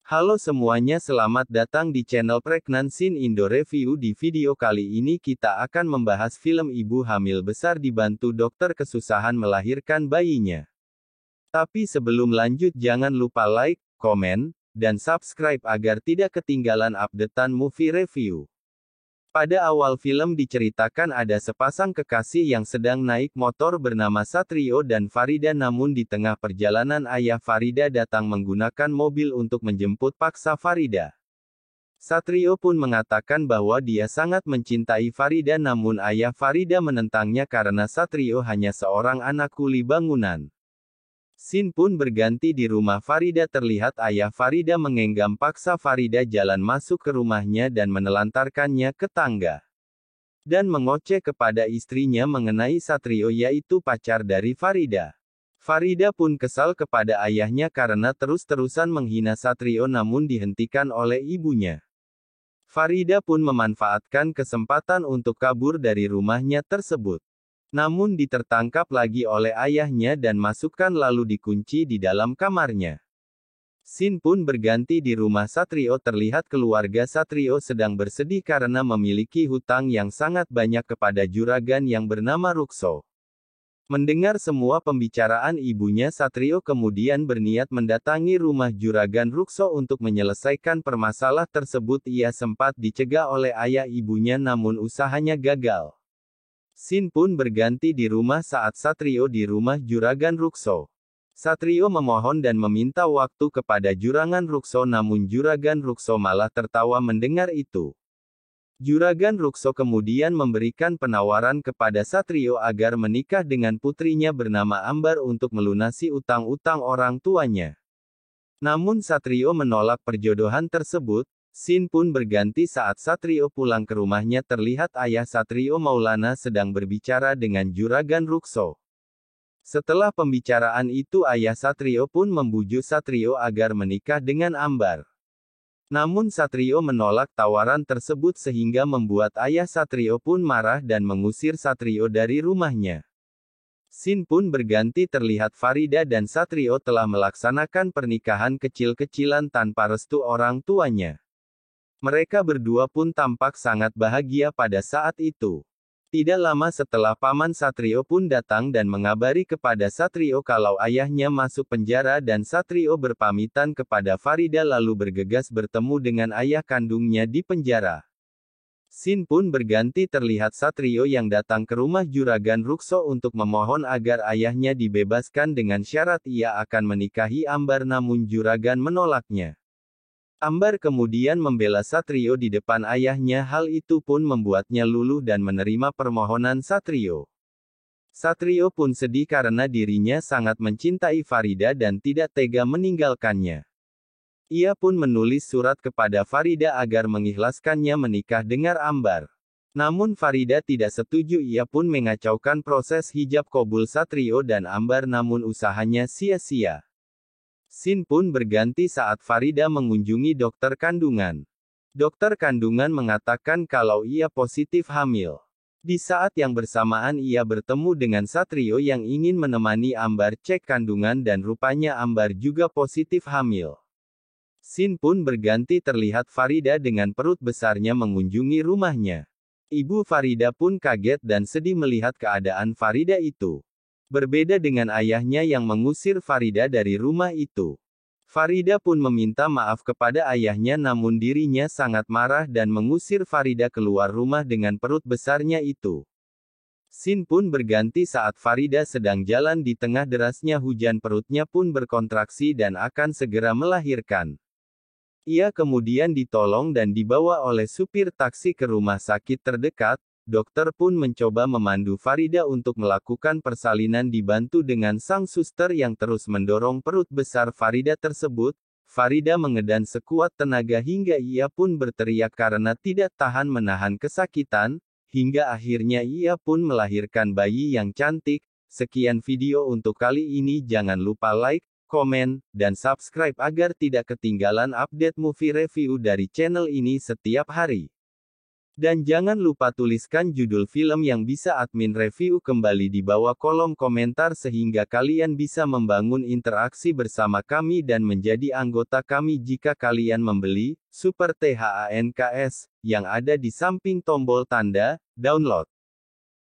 Halo semuanya, selamat datang di channel Pregnancy Indo Review. Di video kali ini kita akan membahas film ibu hamil besar dibantu dokter kesusahan melahirkan bayinya. Tapi sebelum lanjut jangan lupa like, komen, dan subscribe agar tidak ketinggalan updatean movie review. Pada awal film diceritakan ada sepasang kekasih yang sedang naik motor bernama Satrio dan Farida, namun di tengah perjalanan ayah Farida datang menggunakan mobil untuk menjemput paksa Farida. Satrio pun mengatakan bahwa dia sangat mencintai Farida, namun ayah Farida menentangnya karena Satrio hanya seorang anak kuli bangunan. Scene pun berganti di rumah Farida. Terlihat ayah Farida mengenggam paksa Farida jalan masuk ke rumahnya dan menelantarkannya ke tangga. Dan mengoceh kepada istrinya mengenai Satrio, yaitu pacar dari Farida. Farida pun kesal kepada ayahnya karena terus-terusan menghina Satrio, namun dihentikan oleh ibunya. Farida pun memanfaatkan kesempatan untuk kabur dari rumahnya tersebut. Namun ditertangkap lagi oleh ayahnya dan masukkan lalu dikunci di dalam kamarnya. Scene pun berganti di rumah Satrio. Terlihat keluarga Satrio sedang bersedih karena memiliki hutang yang sangat banyak kepada juragan yang bernama Rukso. Mendengar semua pembicaraan ibunya, Satrio kemudian berniat mendatangi rumah juragan Rukso untuk menyelesaikan permasalahan tersebut. Ia sempat dicegah oleh ayah ibunya namun usahanya gagal. Scene pun berganti di rumah saat Satrio di rumah juragan Rukso. Satrio memohon dan meminta waktu kepada juragan Rukso, namun juragan Rukso malah tertawa mendengar itu. Juragan Rukso kemudian memberikan penawaran kepada Satrio agar menikah dengan putrinya bernama Ambar untuk melunasi utang-utang orang tuanya. Namun Satrio menolak perjodohan tersebut. Scene pun berganti saat Satrio pulang ke rumahnya. Terlihat ayah Satrio, Maulana, sedang berbicara dengan juragan Rukso. Setelah pembicaraan itu ayah Satrio pun membujuk Satrio agar menikah dengan Ambar. Namun Satrio menolak tawaran tersebut sehingga membuat ayah Satrio pun marah dan mengusir Satrio dari rumahnya. Scene pun berganti. Terlihat Farida dan Satrio telah melaksanakan pernikahan kecil-kecilan tanpa restu orang tuanya. Mereka berdua pun tampak sangat bahagia pada saat itu. Tidak lama setelah paman Satrio pun datang dan mengabari kepada Satrio kalau ayahnya masuk penjara, dan Satrio berpamitan kepada Farida lalu bergegas bertemu dengan ayah kandungnya di penjara. Scene pun berganti. Terlihat Satrio yang datang ke rumah juragan Rukso untuk memohon agar ayahnya dibebaskan dengan syarat ia akan menikahi Ambar, namun juragan menolaknya. Ambar kemudian membela Satrio di depan ayahnya. Hal itu pun membuatnya luluh dan menerima permohonan Satrio. Satrio pun sedih karena dirinya sangat mencintai Farida dan tidak tega meninggalkannya. Ia pun menulis surat kepada Farida agar mengikhlaskannya menikah dengan Ambar. Namun Farida tidak setuju. Ia pun mengacaukan proses hijab kabul Satrio dan Ambar, namun usahanya sia-sia. Scene pun berganti saat Farida mengunjungi dokter kandungan. Dokter kandungan mengatakan kalau ia positif hamil. Di saat yang bersamaan ia bertemu dengan Satrio yang ingin menemani Ambar cek kandungan dan rupanya Ambar juga positif hamil. Scene pun berganti. Terlihat Farida dengan perut besarnya mengunjungi rumahnya. Ibu Farida pun kaget dan sedih melihat keadaan Farida itu. Berbeda dengan ayahnya yang mengusir Farida dari rumah itu. Farida pun meminta maaf kepada ayahnya, namun dirinya sangat marah dan mengusir Farida keluar rumah dengan perut besarnya itu. Scene pun berganti saat Farida sedang jalan di tengah derasnya hujan. Perutnya pun berkontraksi dan akan segera melahirkan. Ia kemudian ditolong dan dibawa oleh supir taksi ke rumah sakit terdekat. Dokter pun mencoba memandu Farida untuk melakukan persalinan dibantu dengan sang suster yang terus mendorong perut besar Farida tersebut. Farida mengedan sekuat tenaga hingga ia pun berteriak karena tidak tahan menahan kesakitan, hingga akhirnya ia pun melahirkan bayi yang cantik. Sekian video untuk kali ini, jangan lupa like, komen, dan subscribe agar tidak ketinggalan update movie review dari channel ini setiap hari. Dan jangan lupa tuliskan judul film yang bisa admin review kembali di bawah kolom komentar sehingga kalian bisa membangun interaksi bersama kami dan menjadi anggota kami jika kalian membeli Super THANKS yang ada di samping tombol tanda download.